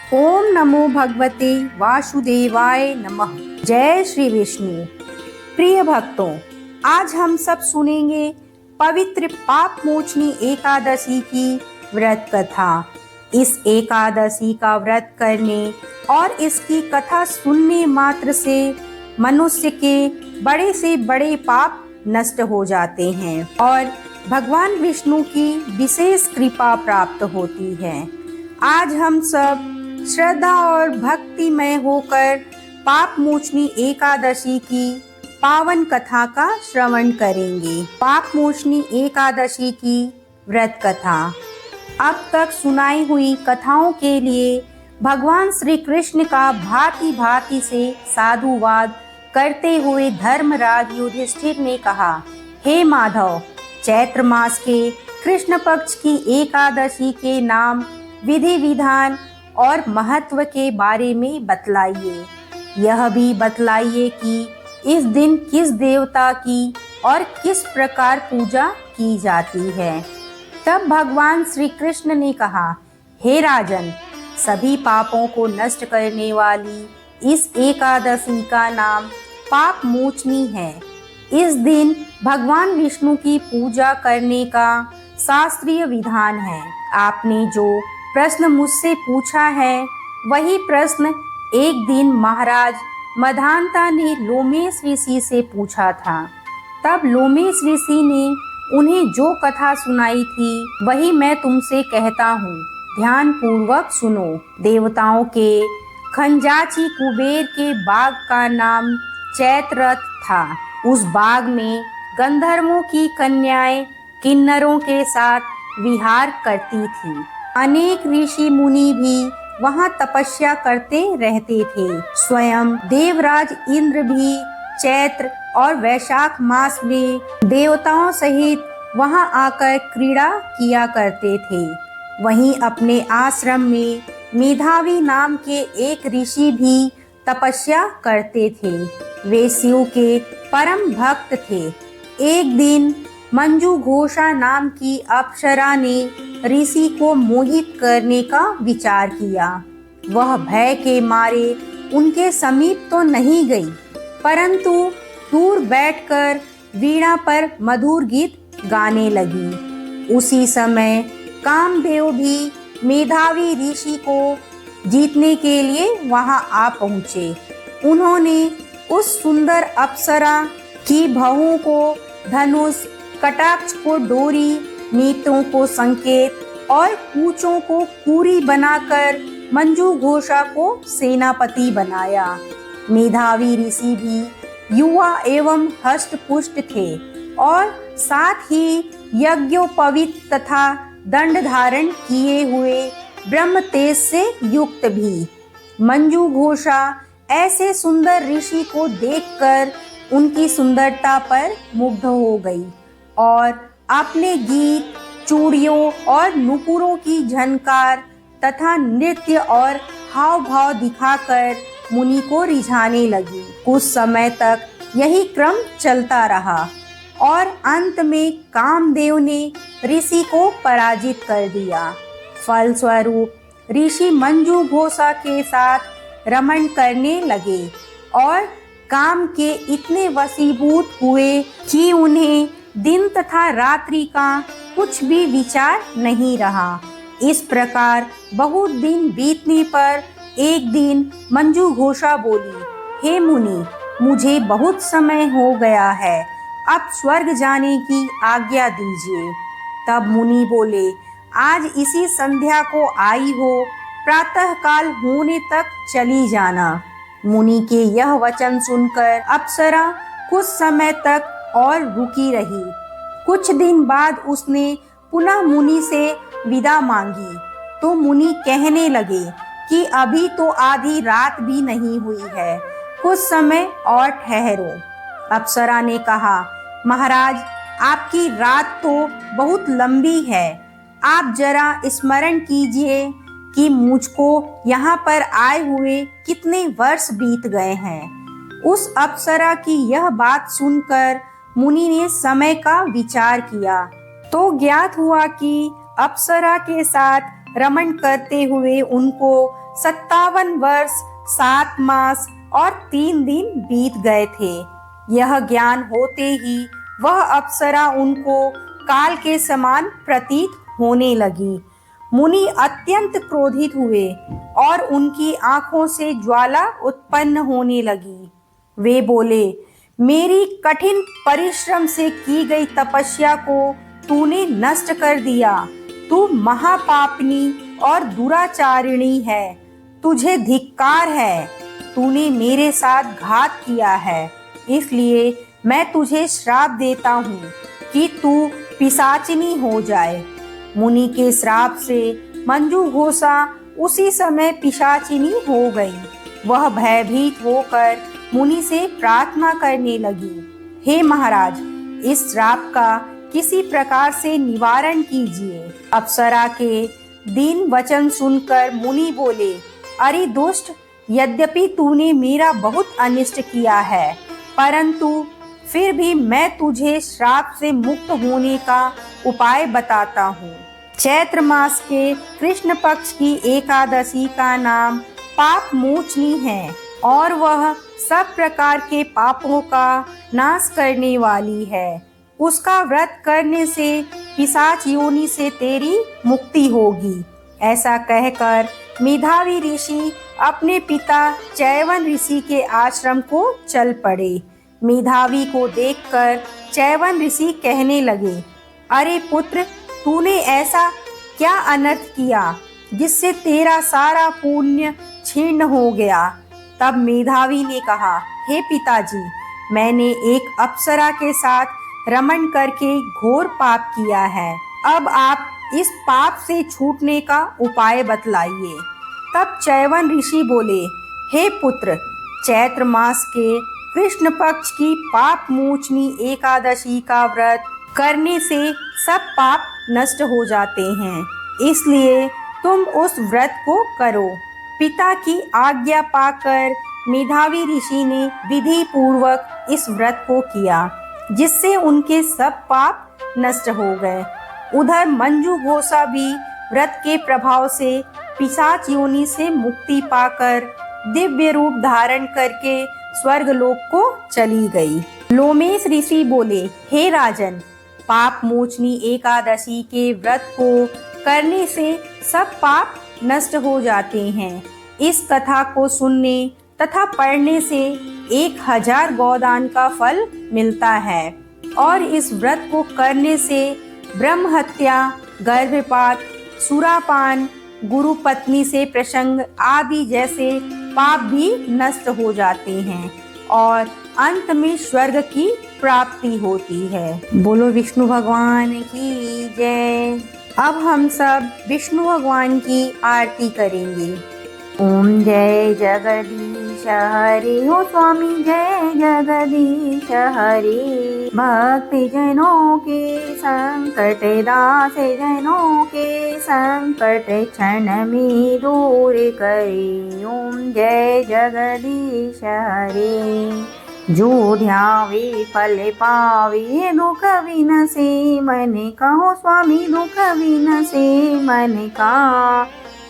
ओम नमो भगवते वासुदेवाय नमः। जय श्री विष्णु। प्रिय भक्तों, आज हम सब सुनेंगे पवित्र पाप मोचनी एकादशी की व्रत कथा। इस एकादशी का व्रत करने और इसकी कथा सुनने मात्र से मनुष्य के बड़े से बड़े पाप नष्ट हो जाते हैं और भगवान विष्णु की विशेष कृपा प्राप्त होती है। आज हम सब श्रद्धा और भक्तिमय होकर पाप मोचनी एकादशी की पावन कथा का श्रवण करेंगे। पाप मोचनी एकादशी की व्रत कथा। अब तक सुनाई हुई कथाओं के लिए भगवान श्री कृष्ण का भांति भांति से साधुवाद करते हुए धर्मराज युधिष्ठिर ने कहा, हे माधव, चैत्र मास के कृष्ण पक्ष की एकादशी के नाम, विधि विधान और महत्व के बारे में बतलाइए। यह भी बतलाइए कि इस दिन किस देवता की और किस प्रकार पूजा की जाती है। तब भगवान श्री कृष्ण ने कहा, हे राजन, सभी पापों को नष्ट करने वाली इस एकादशी का नाम पाप मोचनी है। इस दिन भगवान विष्णु की पूजा करने का शास्त्रीय विधान है। आपने जो प्रश्न मुझसे पूछा है, वही प्रश्न एक दिन महाराज मधानता ने लोमेश ऋषि से पूछा था। तब लोमेश ऋषि ने उन्हें जो कथा सुनाई थी, वही मैं तुमसे कहता हूँ। ध्यान पूर्वक सुनो। देवताओं के खंजाची कुबेर के बाग का नाम चैत्ररथ था। उस बाग में गंधर्वों की कन्याएं किन्नरों के साथ विहार करती थीं। अनेक ऋषि मुनि भी वहां तपस्या करते रहते थे। स्वयं देवराज इंद्र भी चैत्र और वैशाख मास में देवताओं सहित वहां आकर क्रीड़ा किया करते थे। वहीं अपने आश्रम में मेधावी नाम के एक ऋषि भी तपस्या करते थे। वे शिव के परम भक्त थे। एक दिन मंजू घोषा नाम की अप्सरा ने ऋषि को मोहित करने का विचार किया। वह भय के मारे उनके समीप तो नहीं गई, परंतु दूर बैठकर वीणा पर मधुर गीत गाने लगी। उसी समय कामदेव भी मेधावी ऋषि को जीतने के लिए वहां आ पहुंचे। उन्होंने उस सुंदर अप्सरा की बहुओं को धनुष, कटाक्ष को डोरी, नेत्रों को संकेत और पूंछों को पूरी बनाकर मंजू घोषा को सेनापति बनाया। मेधावी ऋषि भी युवा एवं हष्ट पुष्ट थे और साथ ही यज्ञोपवीत तथा दंड धारण किए हुए ब्रह्म तेज से युक्त भी। मंजू घोषा ऐसे सुंदर ऋषि को देखकर उनकी सुंदरता पर मुग्ध हो गई और अपने गीत, चूड़ियों और नुपुरों की झनकार तथा नृत्य और हाव भाव दिखाकर मुनि को रिझाने लगी। कुछ समय तक यही क्रम चलता रहा और अंत में कामदेव ने ऋषि को पराजित कर दिया। फलस्वरूप ऋषि मंजू घोषा के साथ रमण करने लगे और काम के इतने वशीभूत हुए कि उन्हें दिन तथा रात्रि का कुछ भी विचार नहीं रहा। इस प्रकार बहुत दिन बीतने पर एक दिन मंजू घोषा बोली, हे मुनि, मुझे बहुत समय हो गया है, अब स्वर्ग जाने की आज्ञा दीजिए। तब मुनि बोले, आज इसी संध्या को आई हो, प्रातः काल होने तक चली जाना। मुनि के यह वचन सुनकर अप्सरा कुछ समय तक और रुकी रही। कुछ दिन बाद उसने पुनः मुनि से विदा मांगी तो मुनि कहने लगे कि अभी तो आधी रात भी नहीं हुई है, कुछ समय और ठहरो। अप्सरा ने कहा, महाराज, आपकी रात तो बहुत लंबी है, आप जरा स्मरण कीजिए कि मुझको यहाँ पर आए हुए कितने वर्ष बीत गए हैं। उस अप्सरा की यह बात सुनकर मुनि ने समय का विचार किया तो ज्ञात हुआ कि अप्सरा के साथ रमण करते हुए उनको 57 वर्ष 7 मास और 3 दिन बीत गए थे। यह ज्ञान होते ही वह अप्सरा उनको काल के समान प्रतीत होने लगी। मुनि अत्यंत क्रोधित हुए और उनकी आंखों से ज्वाला उत्पन्न होने लगी। वे बोले, मेरी कठिन परिश्रम से की गई तपस्या को तूने नष्ट कर दिया। तू महापापनी और दुराचारिणी है। तुझे धिक्कार है। तूने मेरे साथ घात किया है। इसलिए मैं तुझे श्राप देता हूँ कि तू पिशाचिनी हो जाए। मुनि के श्राप से मंजू घोषा उसी समय पिशाचिनी हो गई। वह भयभीत होकर मुनि से प्रार्थना करने लगी, हे महाराज, इस श्राप का किसी प्रकार से निवारण कीजिए। अप्सरा के दीन वचन सुनकर मुनि बोले, अरे दुष्ट, यद्यपि तूने मेरा बहुत अनिष्ट किया है, परंतु फिर भी मैं तुझे श्राप से मुक्त होने का उपाय बताता हूँ। चैत्र मास के कृष्ण पक्ष की एकादशी का नाम पाप मोचनी है और वह सब प्रकार के पापों का नाश करने वाली है। उसका व्रत करने से पिशाच योनि से तेरी मुक्ति होगी। ऐसा कहकर मेधावी ऋषि अपने पिता चैवन ऋषि के आश्रम को चल पड़े। मेधावी को देखकर चैवन ऋषि कहने लगे, अरे पुत्र, तूने ऐसा क्या अनर्थ किया जिससे तेरा सारा पुण्य छीर्ण हो गया। तब मेधावी ने कहा, हे पिताजी, मैंने एक अप्सरा के साथ रमण करके घोर पाप किया है। अब आप इस पाप से छूटने का उपाय बतलाइए। तब चैवन ऋषि बोले, हे पुत्र, चैत्र मास के कृष्ण पक्ष की पाप मोचनी एकादशी का व्रत करने से सब पाप नष्ट हो जाते हैं। इसलिए तुम उस व्रत को करो। पिता की आज्ञा पाकर मेधावी ऋषि ने विधि पूर्वक इस व्रत को किया, जिससे उनके सब पाप नष्ट हो गए। उधर मंजू घोषा भी व्रत के प्रभाव से पिशाच योनि से मुक्ति पाकर दिव्य रूप धारण करके स्वर्गलोक को चली गई। लोमेश ऋषि बोले, हे राजन, पाप मोचनी एकादशी के व्रत को करने से सब पाप नष्ट हो जाते हैं। इस कथा को सुनने तथा पढ़ने से 1000 गोदान का फल मिलता है और इस व्रत को करने से ब्रह्म हत्या, गर्भपात, सुरापान, गुरु पत्नी से प्रसंग आदि जैसे पाप भी नष्ट हो जाते हैं और अंत में स्वर्ग की प्राप्ति होती है। बोलो विष्णु भगवान की जय। अब हम सब विष्णु भगवान की आरती करेंगे। ओम जय जगदीश हरे, हो स्वामी जय जगदीश हरे। भक्ति जनों के संकट, दास जनों के संकट क्षण में दूर करे। ओम जय जगदीश हरे। जो ध्यावे फल पावे, दुख विनसे मन कहो स्वामी, दुख विनसे मन का।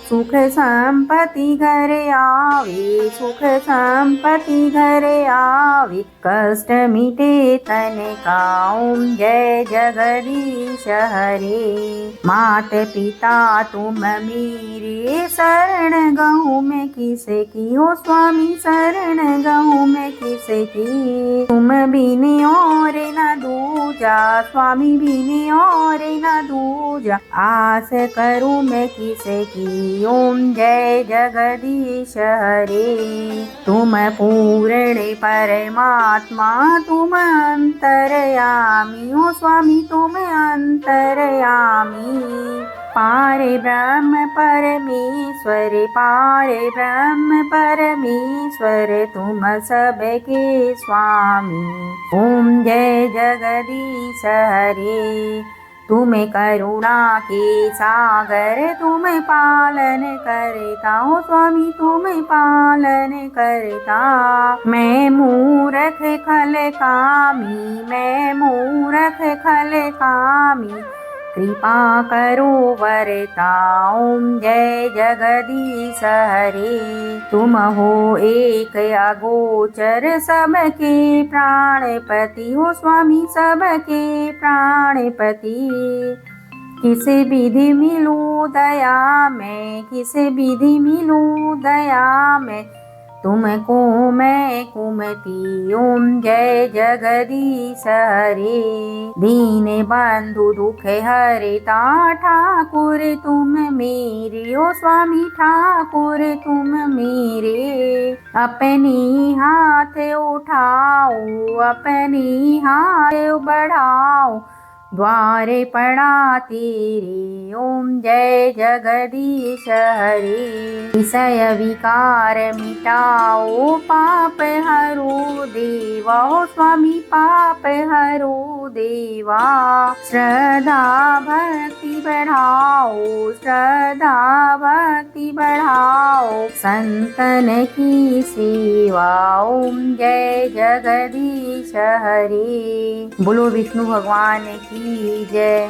सुख संपत्ति घर आवे, सुख संपत्ति घर आवे, कष्ट मिटे तन का। ओम जय जगदीश हरे। मात पिता तुम मेरे, शरण गहूँ मैं किसे की, हो स्वामी शरण गहूँ मैं किसे की। तुम बिने और न दूजा, स्वामी बिने और न दूजा, आस करूँ मैं किसे की। ओम जय जगदीश हरे। तुम पूर्ण परमात्मा, तुम अंतर्यामी, हो स्वामी तुम अंतर्यामी। पारे ब्रह्म परमेश्वर, पारे ब्रह्म परमेश्वर, तुम सबके स्वामी। ओम जय जगदीश हरे। तुम करुणा के सागर, तुम पालन करता, हो स्वामी तुम पालन करता। मैं मूर्ख खल कामी, मैं मूर्ख खल कामी, कृपा करो वरता ओम जय जगदीश हरे। तुम हो एक अगोचर सबके प्राणपति हो स्वामी सबके प्राणपति। किस विधि मिलूं दया में किस विधि मिलूं दया में तुमको मैं कुमति ओम जय जगदीश हरे। दीन बंधु दुख हरता ठाकुर तुम मेरे ओ स्वामी ठाकुर तुम मेरे। अपनी हाथ उठाओ अपनी हाथ बढ़ाओ द्वारे पड़ा तेरे ओम जय जगदीश हरे। विषय विकार मिटाओ पाप हरो देवा हो स्वामी पाप हरो देवा। श्रद्धा भक्ति बढ़ाओ श्रद्धा भक्ति बढ़ाओ संतन की सेवा ओम जय जगदीश हरे। बोलो विष्णु भगवान की जय।